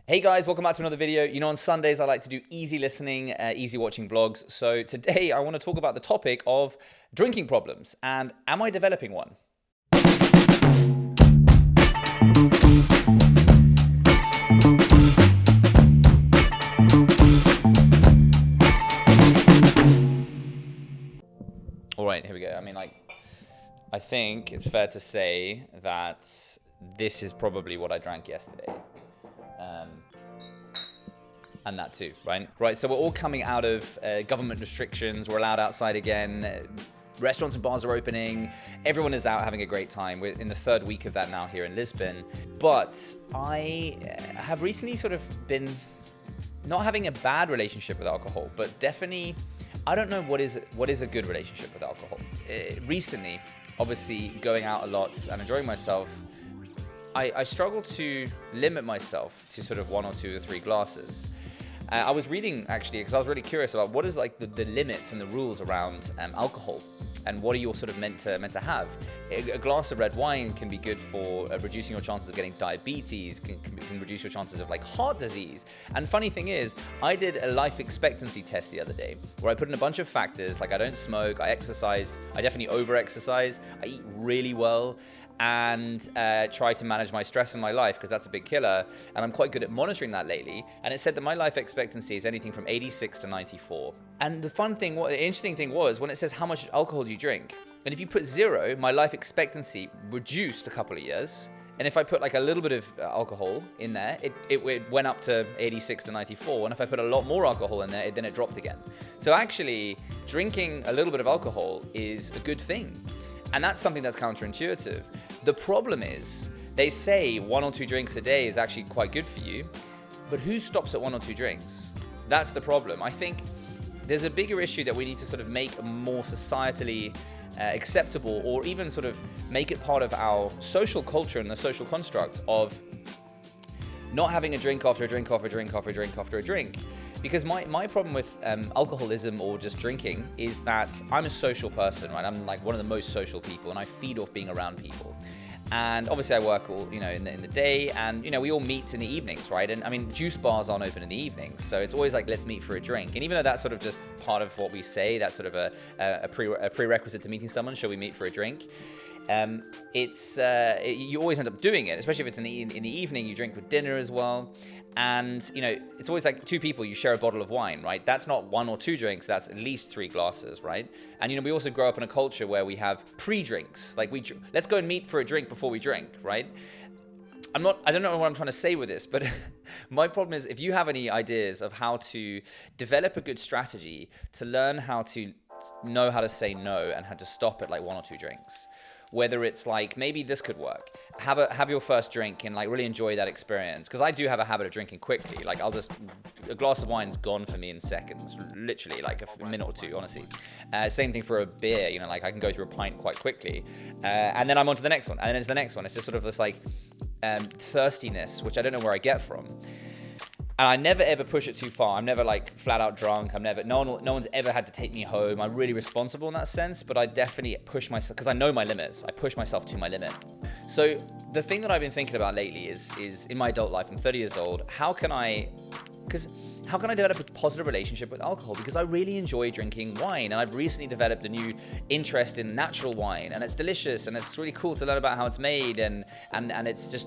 Hey guys, welcome back to another video. You know, on Sundays, I like to do easy listening, easy watching vlogs. So today I want to talk about the topic of drinking problems and am I developing one? All right, here we go. I think it's fair to say that this is probably what I drank yesterday. And that too, right? Right, so we're all coming out of government restrictions. We're allowed outside again. Restaurants and bars are opening. Everyone is out having a great time. We're in the third week of that now here in Lisbon. But I have recently sort of been not having a bad relationship with alcohol, but definitely, I don't know what is a good relationship with alcohol. Recently, obviously going out a lot and enjoying myself, I struggle to limit myself to sort of 1 or 2 or 3 glasses. I was reading actually because I was really curious about what is like the limits and the rules around alcohol, and what are you sort of meant to have. A glass of red wine can be good for reducing your chances of getting diabetes, can reduce your chances of like heart disease. And funny thing is, I did a life expectancy test the other day where I put in a bunch of factors like I don't smoke, I exercise, I definitely over-exercise, I eat really well, and try to manage my stress in my life because that's a big killer, and I'm quite good at monitoring that lately. And it said that my life expectancy is anything from 86 to 94. And the interesting thing was when it says how much alcohol do you drink, and if you put 0, my life expectancy reduced a couple of years. And if I put like a little bit of alcohol in there, it went up to 86 to 94. And if I put a lot more alcohol in there, then it dropped again. So actually, drinking a little bit of alcohol is a good thing. And that's something that's counterintuitive. The problem is, they say 1 or 2 drinks a day is actually quite good for you, but who stops at 1 or 2 drinks? That's the problem. I think there's a bigger issue that we need to sort of make more societally acceptable, or even sort of make it part of our social culture and the social construct of not having a drink after a drink after a drink after a drink after a drink. Because my problem with alcoholism or just drinking is that I'm a social person, right? I'm like one of the most social people, and I feed off being around people. And obviously I work all, in the day, and we all meet in the evenings, right? And I mean, juice bars aren't open in the evenings, so it's always like, let's meet for a drink. And even though that's sort of just part of what we say, that's sort of a prerequisite to meeting someone, shall we meet for a drink? You always end up doing it, especially if it's in the evening. You drink with dinner as well, and it's always like 2 people, you share a bottle of wine, right? That's not 1 or 2 drinks, that's at least 3 glasses, right? And we also grow up in a culture where we have pre-drinks, like let's go and meet for a drink before we drink, right? I don't know what I'm trying to say with this, but my problem is, if you have any ideas of how to develop a good strategy to learn how to know how to say no and how to stop at like 1 or 2 drinks, whether it's like, maybe this could work. Have your first drink and like really enjoy that experience. Because I do have a habit of drinking quickly. Like a glass of wine's gone for me in seconds, literally like a minute or 2, honestly. Same thing for a beer, like I can go through a pint quite quickly. And then I'm on to the next one, and then it's the next one. It's just sort of this like thirstiness, which I don't know where I get from. And I never ever push it too far. I'm never like flat out drunk. No one's ever had to take me home. I'm really responsible in that sense, but I definitely push myself, because I know my limits. I push myself to my limit. So the thing that I've been thinking about lately is in my adult life, I'm 30 years old, how can I develop a positive relationship with alcohol? Because I really enjoy drinking wine, and I've recently developed a new interest in natural wine, and it's delicious, and it's really cool to learn about how it's made, and it's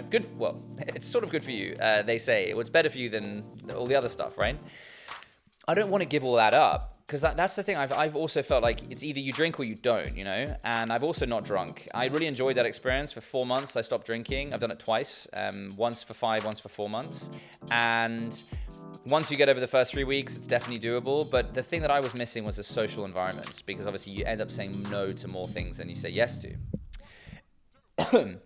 good. Well, it's sort of good for you, they say. Well, it's better for you than all the other stuff, right? I don't want to give all that up, because that's the thing. I've also felt like it's either you drink or you don't, and I've also not drunk. I really enjoyed that experience. For 4 months, I stopped drinking. I've done it twice, once for 5, once for 4 months, and once you get over the first 3 weeks, it's definitely doable. But the thing that I was missing was a social environment, because obviously you end up saying no to more things than you say yes to.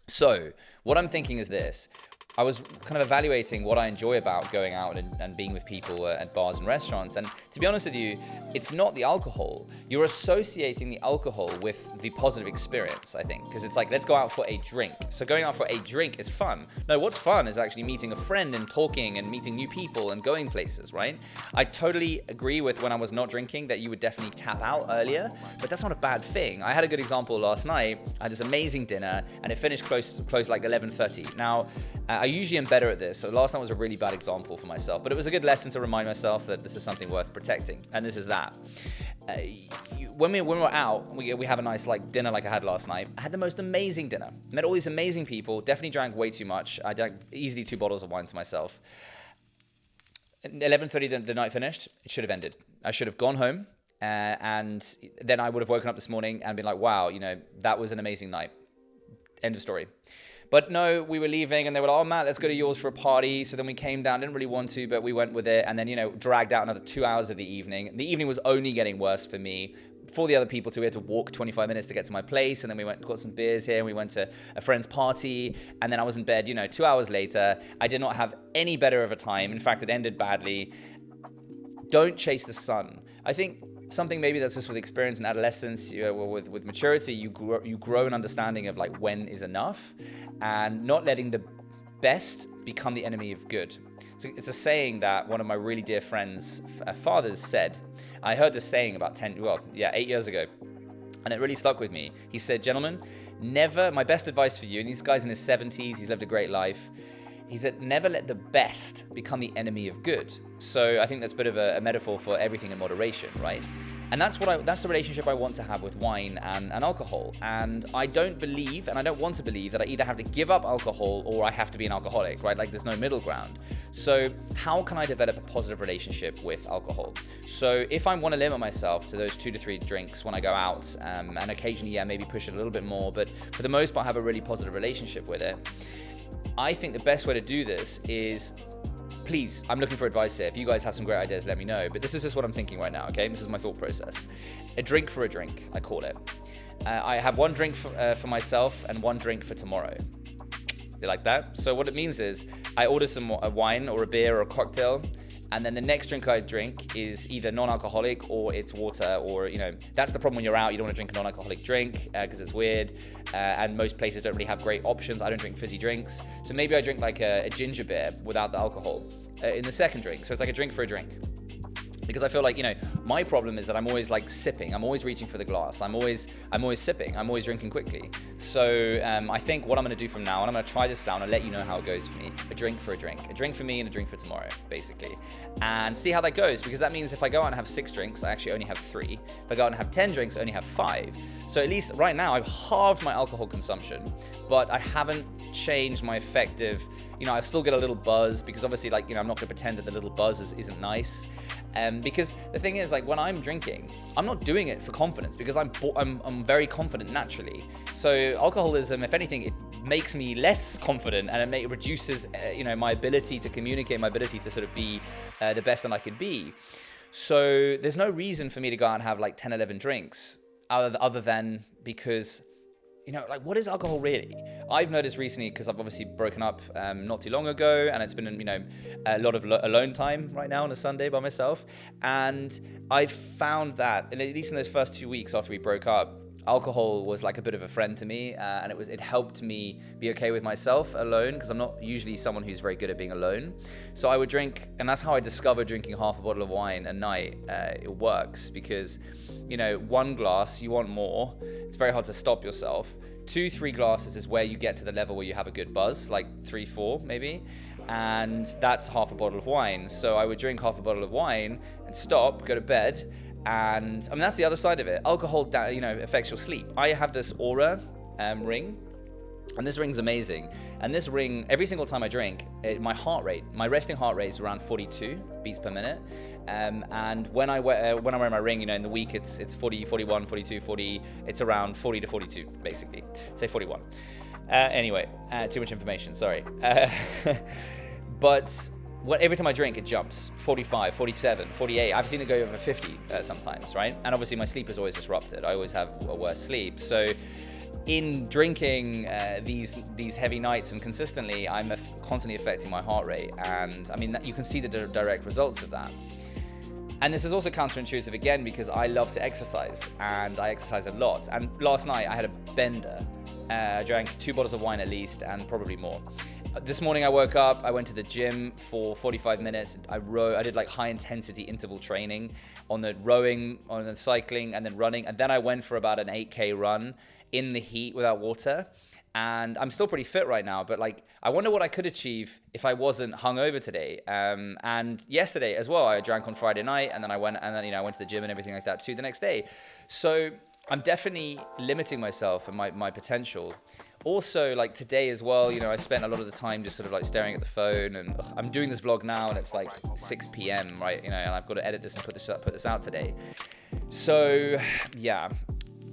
So what I'm thinking is this. I was kind of evaluating what I enjoy about going out and being with people at bars and restaurants. And to be honest with you, it's not the alcohol. You're associating the alcohol with the positive experience, I think. Because it's like, let's go out for a drink. So going out for a drink is fun. No, what's fun is actually meeting a friend and talking and meeting new people and going places, right? I totally agree with when I was not drinking that you would definitely tap out earlier, but that's not a bad thing. I had a good example last night. I had this amazing dinner and it finished close like 11:30. Now, I usually am better at this. So last night was a really bad example for myself, but it was a good lesson to remind myself that this is something worth protecting, and this is that. When we're out, we have a nice like dinner like I had last night. I had the most amazing dinner. Met all these amazing people. Definitely drank way too much. I drank easily 2 bottles of wine to myself. 11:30 the night finished. It should have ended. I should have gone home, and then I would have woken up this morning and been like, wow, that was an amazing night. End of story. But no, we were leaving and they were like, oh, Matt, let's go to yours for a party. So then we came down, didn't really want to, but we went with it. And then, dragged out another 2 hours of the evening. The evening was only getting worse for me. For the other people too, we had to walk 25 minutes to get to my place. And then we got some beers here and we went to a friend's party. And then I was in bed, 2 hours later. I did not have any better of a time. In fact, it ended badly. Don't chase the sun. I think something maybe that's just with experience and adolescence, with maturity, you grow an understanding of like when is enough, and not letting the best become the enemy of good. So it's a saying that one of my really dear friends' fathers said. I heard this saying about 8 years ago, and it really stuck with me. He said, gentlemen, my best advice for you, and this guy's in his 70s, he's lived a great life. He said, never let the best become the enemy of good. So I think that's a bit of a metaphor for everything in moderation, right? And that's the relationship I want to have with wine and alcohol. And I don't believe, and I don't want to believe, that I either have to give up alcohol or I have to be an alcoholic, right? Like there's no middle ground. So how can I develop a positive relationship with alcohol? So if I want to limit myself to those 2 to 3 drinks when I go out, and occasionally, maybe push it a little bit more, but for the most part, have a really positive relationship with it, I think the best way to do this is, please, I'm looking for advice here. If you guys have some great ideas, let me know. But this is just what I'm thinking right now, okay? This is my thought process. A drink for a drink, I call it. I have 1 drink for myself and 1 drink for tomorrow. You like that? So what it means is I order a wine or a beer or a cocktail, and then the next drink I drink is either non-alcoholic or it's water, or, that's the problem when you're out. You don't want to drink a non-alcoholic drink because it's weird, and most places don't really have great options. I don't drink fizzy drinks. So maybe I drink like a ginger beer without the alcohol in the second drink. So it's like a drink for a drink. Because I feel like, my problem is that I'm always like sipping. I'm always reaching for the glass. I'm always sipping. I'm always drinking quickly. So I think what I'm going to do from now on, I'm going to try this out and let you know how it goes for me. A drink for a drink. A drink for me and a drink for tomorrow, basically. And see how that goes. Because that means if I go out and have 6 drinks, I actually only have 3. If I go out and have 10 drinks, I only have 5. So at least right now, I've halved my alcohol consumption. But I haven't changed my effective... I still get a little buzz because obviously, I'm not going to pretend that the little buzz isn't nice. Because the thing is, when I'm drinking, I'm not doing it for confidence because I'm very confident naturally. So alcoholism, if anything, it makes me less confident, and it reduces, my ability to communicate, my ability to sort of be the best that I could be. So there's no reason for me to go out and have 10, 11 drinks other than because... what is alcohol really? I've noticed recently, because I've obviously broken up not too long ago, and it's been, a lot of alone time right now on a Sunday by myself. And I've found that, at least in those first 2 weeks after we broke up, alcohol was like a bit of a friend to me, and it helped me be okay with myself alone, because I'm not usually someone who's very good at being alone. So I would drink, and that's how I discovered drinking half a bottle of wine a night. It works because... 1 glass, you want more. It's very hard to stop yourself. 2, 3 glasses is where you get to the level where you have a good buzz, like 3, 4 maybe. And that's half a bottle of wine. So I would drink half a bottle of wine and stop, go to bed. And that's the other side of it. Alcohol, affects your sleep. I have this Aura ring. And this ring's amazing. And this ring, every single time I drink, my resting heart rate is around 42 beats per minute. And when I wear my ring, in the week, it's 40, 41, 42, 40. It's around 40 to 42, basically. Say 41. Anyway, too much information, sorry. But every time I drink, it jumps 45, 47, 48. I've seen it go over 50 sometimes, right? And obviously my sleep is always disrupted. I always have a worse sleep. So in drinking these heavy nights and consistently, I'm constantly affecting my heart rate. And you can see the direct results of that. And this is also counterintuitive again, because I love to exercise, and I exercise a lot. And last night I had a bender. I drank 2 bottles of wine at least, and probably more. This morning I woke up, I went to the gym for 45 minutes. I did high intensity interval training on the rowing, on the cycling, and then running. And then I went for about an 8K run in the heat without water. and I'm still pretty fit right now, but like, I wonder what I could achieve if I wasn't hungover today. And yesterday as well, I drank on Friday night, and then I went to the gym and everything like that too the next day. So I'm definitely limiting myself and my potential. Also, like today as well, I spent a lot of the time just sort of like staring at the phone, and I'm doing this vlog now, and it's like 6 p.m., right? And I've got to edit this and put this out today. So yeah,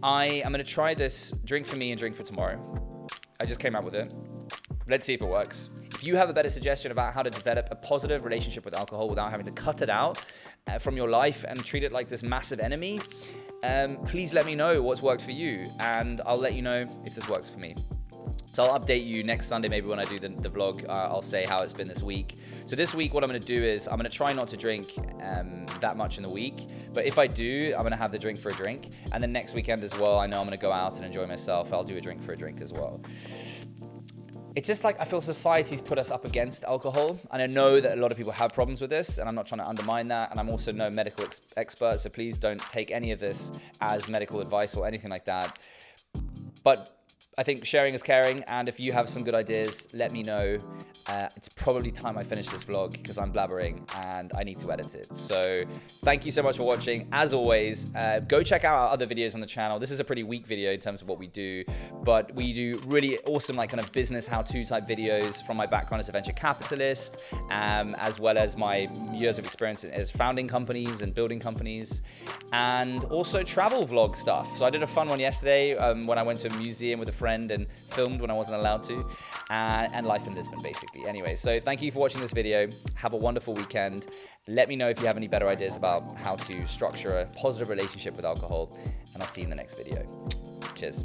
I am going to try this drink for me and drink for tomorrow. I just came out with it. Let's see if it works. If you have a better suggestion about how to develop a positive relationship with alcohol without having to cut it out from your life and treat it like this massive enemy, please let me know what's worked for you, and I'll let you know if this works for me. So I'll update you next Sunday, maybe when I do the vlog. I'll say how it's been this week. So this week, what I'm going to do is I'm going to try not to drink that much in the week. But if I do, I'm going to have the drink for a drink. And then next weekend as well, I know I'm going to go out and enjoy myself. I'll do a drink for a drink as well. It's just like I feel society's put us up against alcohol. And I know that a lot of people have problems with this, and I'm not trying to undermine that. And I'm also no medical expert, so please don't take any of this as medical advice or anything like that. But I think sharing is caring, and if you have some good ideas, let me know. It's probably time I finish this vlog because I'm blabbering and I need to edit it. So thank you so much for watching. As always, go check out our other videos on the channel. This is a pretty weak video in terms of what we do, but we do really awesome like kind of business how-to type videos from my background as a venture capitalist, as well as my years of experience as founding companies and building companies, and also travel vlog stuff. So I did a fun one yesterday when I went to a museum with a friend and filmed when I wasn't allowed to, and life in Lisbon, basically. Anyway, so thank you for watching this video. Have a wonderful weekend. Let me know if you have any better ideas about how to structure a positive relationship with alcohol, and I'll see you in the next video. Cheers.